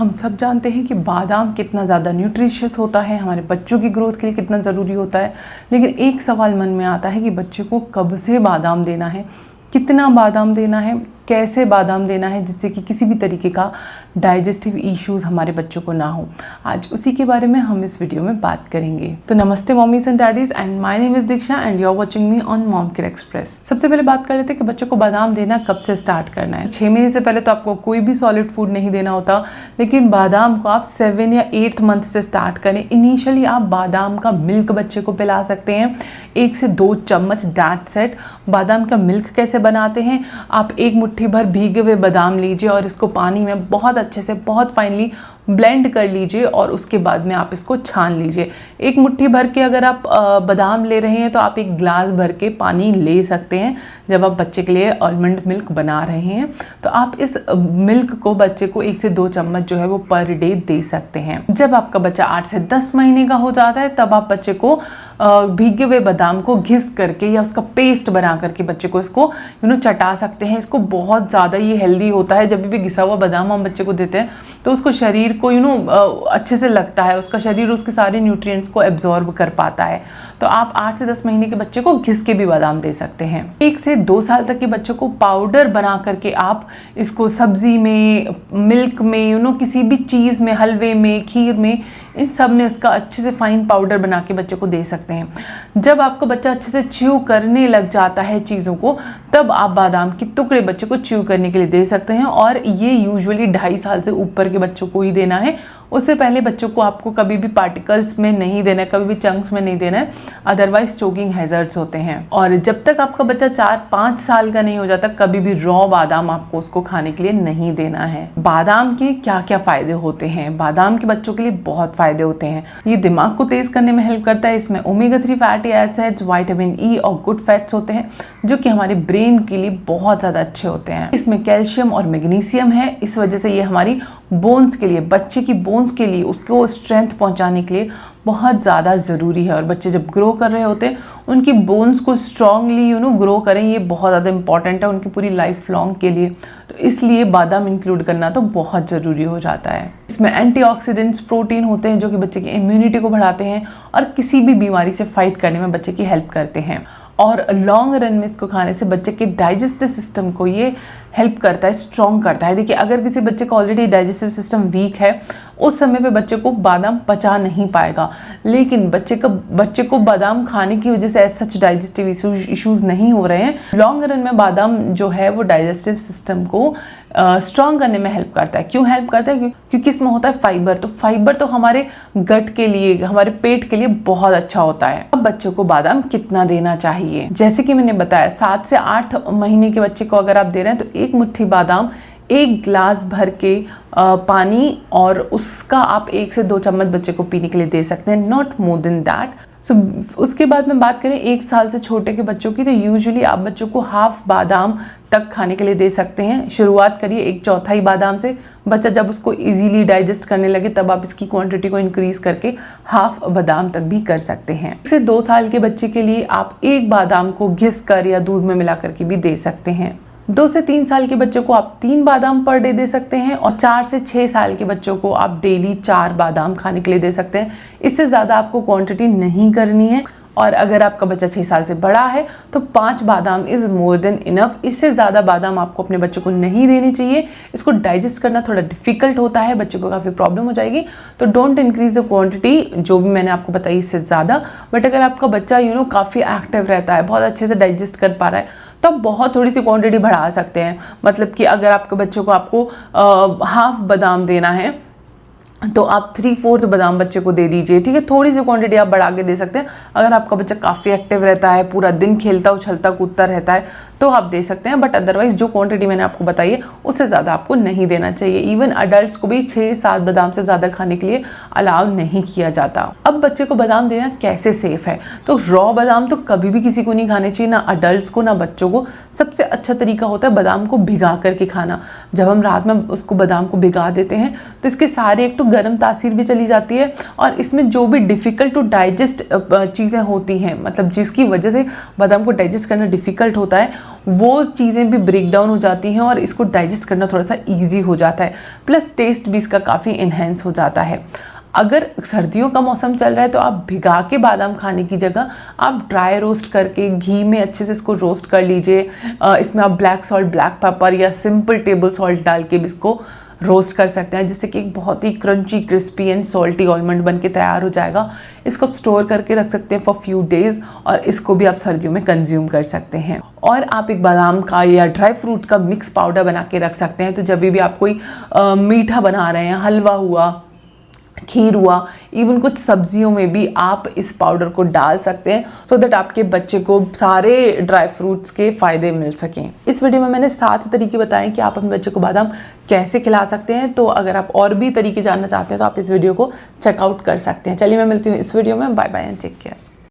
हम सब जानते हैं कि बादाम कितना ज़्यादा न्यूट्रिशियस होता है, हमारे बच्चों की ग्रोथ के लिए कितना ज़रूरी होता है। लेकिन एक सवाल मन में आता है कि बच्चे को कब से बादाम देना है, कितना बादाम देना है, कैसे बादाम देना है जिससे कि किसी भी तरीके का डाइजेस्टिव इश्यूज़ हमारे बच्चों को ना हो। आज उसी के बारे में हम इस वीडियो में बात करेंगे। तो नमस्ते mommies and daddies, and my name is Diksha and you are watching me on mom kid express. सबसे पहले बात कर लेते हैं कि बच्चों को बादाम देना कब से स्टार्ट करना है। 6 महीने से पहले तो आपको कोई भी सॉलिड फूड नहीं देना होता, लेकिन बादाम को आप 7 या 8 मंथ से स्टार्ट करें। इनिशियली आप बादाम का मिल्क बच्चे को पिला सकते हैं, 1 से 2 चम्मच, दैट्स इट। बादाम का मिल्क कैसे बनाते हैं, आप 1 मुट्ठी भर भीगे हुए बादाम लीजिए और इसको पानी में बहुत अच्छे से, बहुत फाइनली ब्लेंड कर लीजिए और उसके बाद में आप इसको छान लीजिए। 1 मुट्ठी भर के अगर आप बादाम ले रहे हैं तो आप 1 ग्लास भर के पानी ले सकते हैं। जब आप बच्चे के लिए आलमंड मिल्क बना रहे हैं तो आप इस मिल्क को बच्चे को 1 से 2 चम्मच जो है वो पर डे दे सकते हैं। जब आपका बच्चा 8 से 10 महीने का हो जाता है तब आप बच्चे को भीगे हुए बादाम को घिस करके या उसका पेस्ट बना करके बच्चे को इसको चटा सकते हैं। इसको बहुत ज़्यादा ये हेल्दी होता है। जब भी घिसा हुआ बादाम हम बच्चे को देते हैं तो उसको शरीर को अच्छे से लगता है, उसका शरीर उसके सारे न्यूट्रिएंट्स को एब्जॉर्ब कर पाता है। तो आप 8 से 10 महीने के बच्चे को घिस के भी बादाम दे सकते हैं। 1 से 2 साल तक के बच्चों को पाउडर बना करके आप इसको सब्जी में, मिल्क में, किसी भी चीज़ में, हलवे में, खीर में, इन सब में इसका अच्छे से फाइन पाउडर बना के बच्चे को दे सकते हैं। जब आपका बच्चा अच्छे से च्यू करने लग जाता है चीज़ों को, तब आप बादाम के टुकड़े बच्चे को च्यू करने के लिए दे सकते हैं। और ये यूजुअली 2.5 साल से ऊपर के बच्चों को ही देना है। उससे पहले बच्चों को आपको कभी भी पार्टिकल्स में नहीं देना है, कभी भी चंक्स में नहीं देना है, अदरवाइज चोकिंग हैजर्ड्स होते हैं। और जब तक आपका बच्चा 4-5 साल का नहीं हो जाता, कभी भी रॉ बादाम आपको उसको खाने के लिए नहीं देना है। बादाम के क्या क्या फ़ायदे होते हैं? बादाम के बच्चों के लिए बहुत फ़ायदे होते हैं। ये दिमाग को तेज़ करने में हेल्प करता है। इसमें omega 3 fatty acids, vitamin E और गुड फैट्स होते हैं जो कि हमारे ब्रेन के लिए बहुत ज़्यादा अच्छे होते हैं। इसमें कैल्शियम और मैग्नीशियम है, इस वजह से ये हमारी बोन्स के लिए, बच्चे की बोन्स के लिए, उसको स्ट्रेंथ पहुंचाने के लिए बहुत ज़्यादा ज़रूरी है। और बच्चे जब ग्रो कर रहे होते हैं उनकी बोन्स को स्ट्रांगली ग्रो करें, ये बहुत ज़्यादा इंपॉर्टेंट है उनकी पूरी लाइफ लॉन्ग के लिए। तो इसलिए बादाम इंक्लूड करना तो बहुत ज़रूरी हो जाता है। इसमें एंटीऑक्सीडेंट्स, प्रोटीन होते हैं जो कि बच्चे की इम्यूनिटी को बढ़ाते हैं और किसी भी बीमारी से फाइट करने में बच्चे की हेल्प करते हैं। और लॉन्ग रन में इसको खाने से बच्चे के डाइजेस्टिव सिस्टम को ये हेल्प करता है, स्ट्रॉन्ग करता है। देखिए, अगर किसी बच्चे का ऑलरेडी डाइजेस्टिव सिस्टम वीक है, उस समय पे बच्चे को बादाम पचा नहीं पाएगा। लेकिन बच्चे को बादाम खाने की वजह से सच डाइजेस्टिव इश्यूज नहीं हो रहे हैं। लॉन्ग रन में बादाम जो है वो डाइजेस्टिव सिस्टम को स्ट्रॉन्ग करने में हेल्प करता है। क्यों हेल्प करता है? क्योंकि इसमें होता है फाइबर। तो फाइबर तो हमारे गट के लिए, हमारे पेट के लिए बहुत अच्छा होता है। अब बच्चों को बादाम कितना देना चाहिए? जैसे कि मैंने बताया, 7 से 8 महीने के बच्चे को अगर आप दे रहे हैं तो 1 मुट्ठी बादाम 1 ग्लास भर के पानी और उसका आप 1 से 2 चम्मच बच्चे को पीने के लिए दे सकते हैं, नॉट मोर देन दैट। उसके बाद में बात करें 1 साल से छोटे के बच्चों की, तो यूजुअली आप बच्चों को हाफ बादाम तक खाने के लिए दे सकते हैं। शुरुआत करिए 1/4 बादाम से। बच्चा जब उसको इजीली डाइजेस्ट करने लगे तब आप इसकी क्वांटिटी को इंक्रीज करके हाफ बादाम तक भी कर सकते हैं। 1 से 2 साल के बच्चे के लिए आप 1 बादाम को घिस कर या दूध में मिला करके भी दे सकते हैं। 2 से 3 साल के बच्चों को आप 3 बादाम पर डे दे सकते हैं और 4 से 6 साल के बच्चों को आप डेली 4 बादाम खाने के लिए दे सकते हैं। इससे ज़्यादा आपको क्वांटिटी नहीं करनी है। और अगर आपका बच्चा 6 साल से बड़ा है तो 5 बादाम इज़ मोर देन इनफ। इससे ज़्यादा बादाम आपको अपने बच्चे को नहीं देने चाहिए। इसको डाइजेस्ट करना थोड़ा डिफिकल्ट होता है, बच्चे को काफ़ी प्रॉब्लम हो जाएगी। तो डोंट इंक्रीज द क्वांटिटी जो भी मैंने आपको बताई इससे ज़्यादा। बट अगर आपका बच्चा काफ़ी एक्टिव रहता है, बहुत अच्छे से डाइजेस्ट कर पा रहा है, तो आप बहुत थोड़ी सी क्वांटिटी बढ़ा सकते हैं। मतलब कि अगर आपके बच्चे को आपको हाफ बादाम देना है तो आप 3/4 बादाम बच्चे को दे दीजिए, ठीक है। थोड़ी सी क्वांटिटी आप बढ़ा के दे सकते हैं। अगर आपका बच्चा काफ़ी एक्टिव रहता है, पूरा दिन खेलता उछलता कूदता रहता है, तो आप दे सकते हैं। बट अदरवाइज जो क्वांटिटी मैंने आपको बताई है उससे ज़्यादा आपको नहीं देना चाहिए। इवन अडल्ट्स को भी 6-7 बादाम से ज़्यादा खाने के लिए अलाउ नहीं किया जाता। अब बच्चे को बादाम देना कैसे सेफ है? तो रॉ बादाम तो कभी भी किसी को नहीं खाने चाहिए, ना अडल्ट्स को ना बच्चों को। सबसे अच्छा तरीका होता है बादाम को भिगा करके खाना। जब हम रात में उसको बादाम को भिगा देते हैं तो इसके सारे, एक तो गर्म तासीर भी चली जाती है और इसमें जो भी डिफ़िकल्ट टू डाइजेस्ट चीज़ें होती हैं, मतलब जिसकी वजह से बादाम को डाइजेस्ट करना डिफ़िकल्ट होता है, वो चीज़ें भी ब्रेक डाउन हो जाती हैं और इसको डाइजेस्ट करना थोड़ा सा ईजी हो जाता है, प्लस टेस्ट भी इसका काफ़ी इन्हेंस हो जाता है। अगर सर्दियों का मौसम चल रहा है तो आप भिगा के बादाम खाने की जगह आप ड्राई रोस्ट करके घी में अच्छे से इसको रोस्ट कर लीजिए। इसमें आप ब्लैक सॉल्ट, ब्लैक पेपर या सिंपल टेबल सॉल्ट डाल के भी इसको रोस्ट कर सकते हैं, जिससे कि एक बहुत ही crunchy, crispy and salty almond बन के तैयार हो जाएगा। इसको आप स्टोर करके रख सकते हैं फॉर फ्यू डेज़ और इसको भी आप सर्दियों में कंज्यूम कर सकते हैं। और आप एक बादाम का या ड्राई फ्रूट का मिक्स पाउडर बना के रख सकते हैं। तो जब भी आप कोई मीठा बना रहे हैं, हलवा हुआ, खीर हुआ, इवन कुछ सब्जियों में भी आप इस पाउडर को डाल सकते हैं, सो दैट आपके बच्चे को सारे ड्राई फ्रूट्स के फ़ायदे मिल सकें। इस वीडियो में मैंने 7 तरीके बताए कि आप अपने बच्चे को बादाम कैसे खिला सकते हैं। तो अगर आप और भी तरीके जानना चाहते हैं तो आप इस वीडियो को चेकआउट कर सकते हैं। चलिए मैं मिलती हूँ इस वीडियो में। Bye bye and take care.